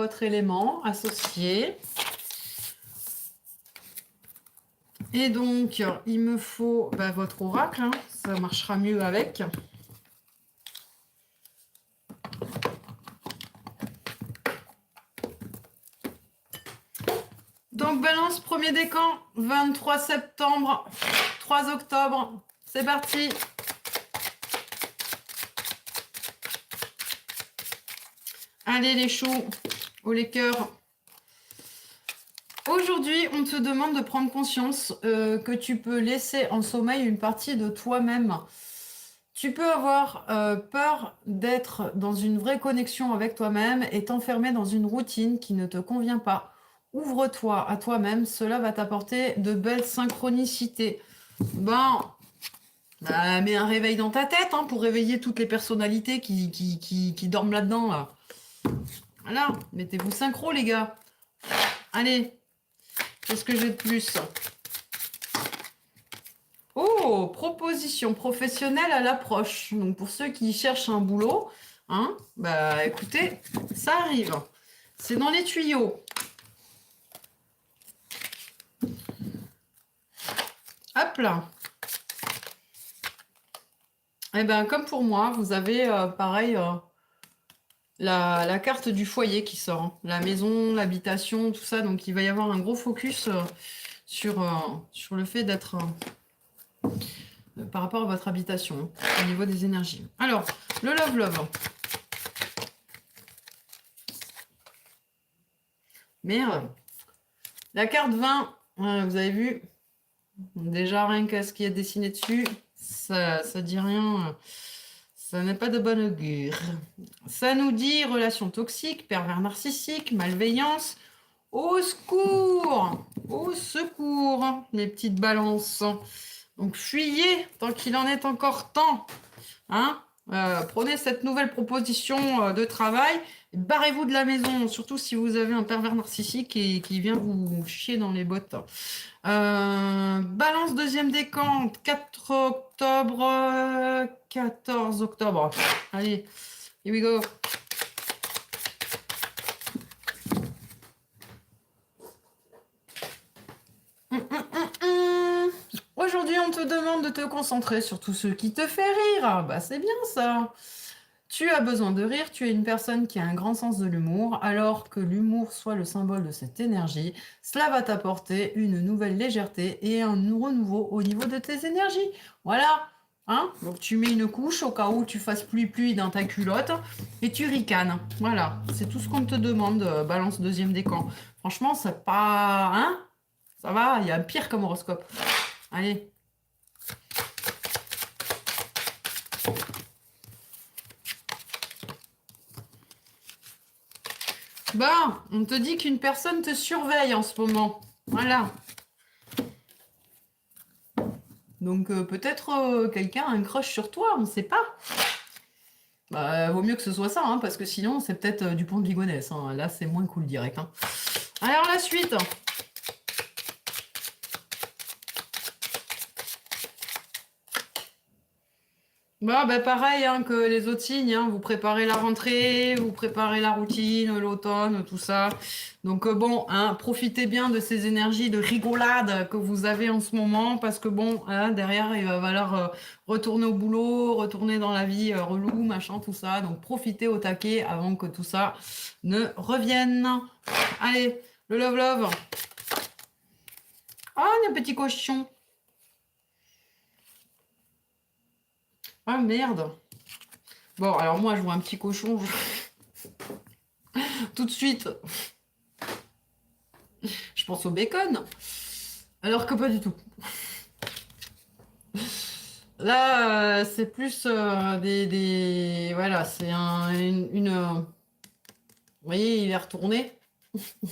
votre élément associé. Et donc, il me faut votre oracle, hein, ça marchera mieux avec. Donc, balance, premier décan, 23 septembre, 3 octobre. C'est parti. Allez les choux, ou les cœurs. Aujourd'hui, on te demande de prendre conscience que tu peux laisser en sommeil une partie de toi-même. Tu peux avoir peur d'être dans une vraie connexion avec toi-même et t'enfermer dans une routine qui ne te convient pas. Ouvre-toi à toi-même, cela va t'apporter de belles synchronicités. Mets un réveil dans ta tête pour réveiller toutes les personnalités qui dorment là-dedans. Là. Voilà, mettez-vous synchro les gars. Allez, qu'est-ce que j'ai de plus ? Oh, proposition professionnelle à l'approche. Donc pour ceux qui cherchent un boulot, écoutez, ça arrive. C'est dans les tuyaux. Hop là. Et comme pour moi, vous avez pareil la carte du foyer qui sort. Hein. La maison, l'habitation, tout ça. Donc il va y avoir un gros focus sur le fait d'être... par rapport à votre habitation, au niveau des énergies. Alors, le love. Merde. La carte 20, vous avez vu, déjà rien qu'à ce qui est dessiné dessus, ça dit rien. Ça n'est pas de bonne augure. Ça nous dit relation toxique, pervers narcissique, malveillance. Au secours! Au secours, les petites balances. Donc fuyez tant qu'il en est encore temps. Prenez cette nouvelle proposition de travail, barrez-vous de la maison, surtout si vous avez un pervers narcissique et qui vient vous chier dans les bottes. Balance deuxième décan, 4 octobre, 14 octobre. Allez, here we go. Aujourd'hui, on te demande de te concentrer sur tout ce qui te fait rire. C'est bien ça. Tu as besoin de rire, tu es une personne qui a un grand sens de l'humour, alors que l'humour soit le symbole de cette énergie, cela va t'apporter une nouvelle légèreté et un renouveau au niveau de tes énergies. Voilà. Donc tu mets une couche au cas où tu fasses pluie dans ta culotte et tu ricanes. Voilà, c'est tout ce qu'on te demande, balance deuxième décan. Franchement, c'est pas... ça va, il y a pire comme horoscope. Allez. On te dit qu'une personne te surveille en ce moment. Voilà. Donc peut-être quelqu'un a un crush sur toi, on ne sait pas. Vaut mieux que ce soit ça, parce que sinon c'est peut-être Dupont de Ligonnès. Là c'est moins cool direct. Alors la suite. Pareil que les autres signes, vous préparez la rentrée, vous préparez la routine, l'automne, tout ça. Donc profitez bien de ces énergies de rigolade que vous avez en ce moment, parce que derrière, il va falloir retourner au boulot, retourner dans la vie relou, machin, tout ça. Donc profitez au taquet avant que tout ça ne revienne. Allez, le love. Ah, un petit cochon. Ah merde. Bon, alors moi je vois un petit cochon. Tout de suite. Je pense au bacon. Alors que pas du tout. Là, c'est plus Voilà, c'est une... Vous voyez, il est retourné.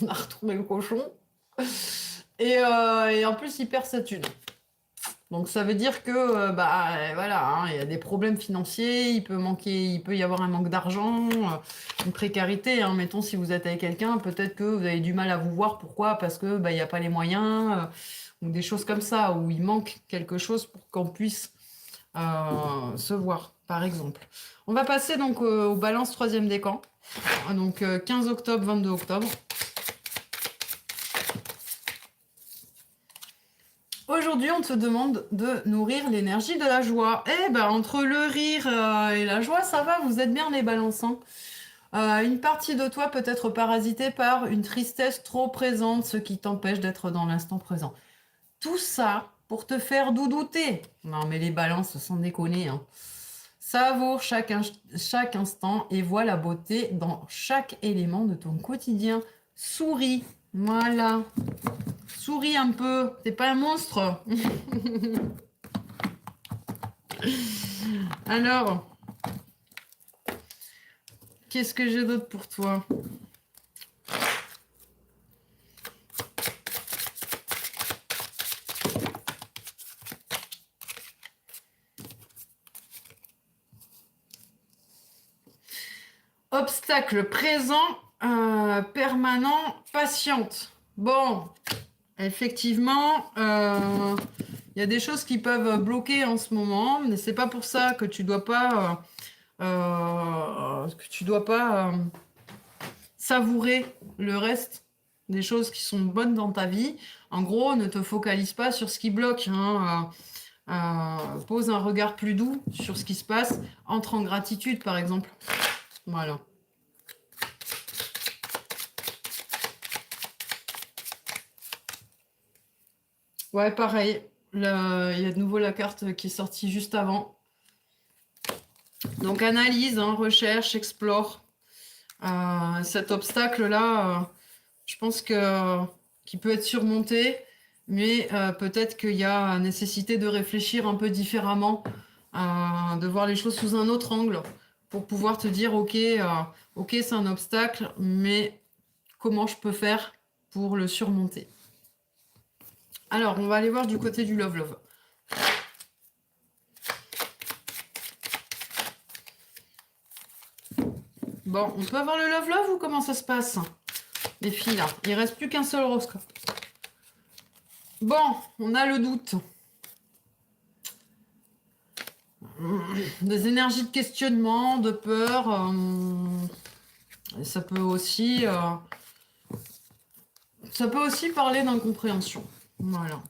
On a retourné le cochon. Et en plus, il perd sa thune. Donc ça veut dire que voilà, il y a des problèmes financiers, il peut y avoir un manque d'argent, une précarité. Mettons si vous êtes avec quelqu'un, peut-être que vous avez du mal à vous voir. Pourquoi ? Parce que il n'y a pas les moyens ou des choses comme ça où il manque quelque chose pour qu'on puisse se voir, par exemple. On va passer donc aux balances troisième décan. Donc 15 octobre, 22 octobre. Aujourd'hui, on te demande de nourrir l'énergie de la joie. Eh ben, entre le rire et la joie, ça va, vous êtes bien les balançants. Une partie de toi peut être parasitée par une tristesse trop présente, ce qui t'empêche d'être dans l'instant présent. Tout ça pour te faire doudouter. Non, mais les balances, sans déconner. Hein. Savoure chaque instant et vois la beauté dans chaque élément de ton quotidien. Souris. Voilà. Souris un peu. T'es pas un monstre. Alors, qu'est-ce que j'ai d'autre pour toi? Obstacle présent, permanent, patiente. Bon, effectivement, il y a des choses qui peuvent bloquer en ce moment, mais c'est pas pour ça que tu dois pas, savourer le reste des choses qui sont bonnes dans ta vie. En gros, ne te focalise pas sur ce qui bloque. Hein, pose un regard plus doux sur ce qui se passe. Entre en gratitude, par exemple. Voilà. Ouais, pareil. Il y a de nouveau la carte qui est sortie juste avant. Donc analyse, hein, recherche, explore. Cet obstacle-là, je pense qu'il peut être surmonté, mais peut-être qu'il y a nécessité de réfléchir un peu différemment, de voir les choses sous un autre angle, pour pouvoir te dire, ok, c'est un obstacle, mais comment je peux faire pour le surmonter? Alors, on va aller voir du côté du love love. Bon, on peut avoir le love love ou comment ça se passe? Les filles, là, il reste plus qu'un seul horoscope. Bon, on a le doute. Des énergies de questionnement, de peur. Ça peut aussi parler d'incompréhension. Voilà.